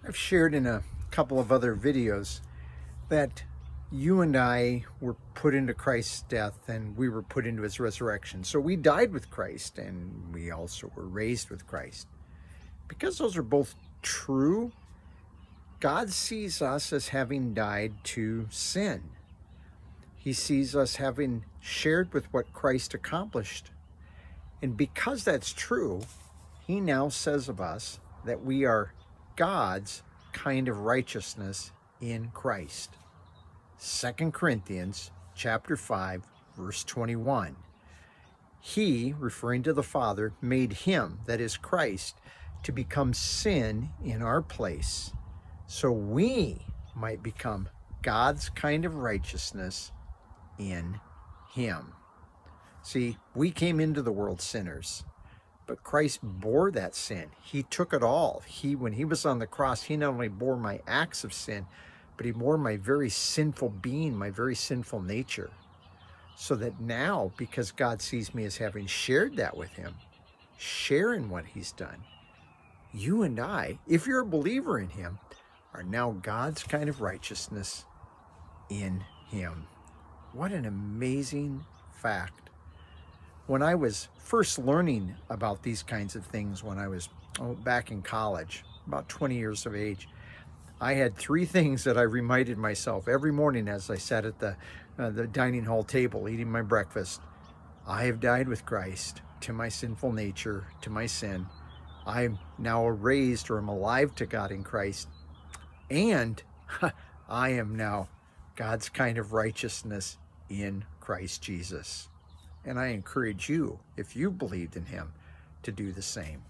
I've shared in a couple of other videos that you and I were put into Christ's death and we were put into his resurrection. So we died with Christ and we also were raised with Christ. Because those are both true, God sees us as having died to sin. He sees us having shared with what Christ accomplished. And because that's true, he now says of us that we are God's kind of righteousness in Christ. 2 Corinthians chapter 5, verse 21. He, referring to the Father, made him, that is Christ, to become sin in our place, so we might become God's kind of righteousness in him. See, we came into the world sinners, but Christ bore that sin. He took it all. When he was on the cross, he not only bore my acts of sin, but he bore my very sinful being, my very sinful nature. So that now, because God sees me as having shared that with him, sharing what he's done, you and I, if you're a believer in him, are now God's kind of righteousness in him. What an amazing fact. When I was first learning about these kinds of things, when I was back in college, about 20 years of age, I had three things that I reminded myself every morning as I sat at the dining hall table eating my breakfast. I have died with Christ to my sinful nature, to my sin. I am now raised, or am alive to God in Christ. And I am now God's kind of righteousness in Christ Jesus. And I encourage you, if you believed in him, to do the same.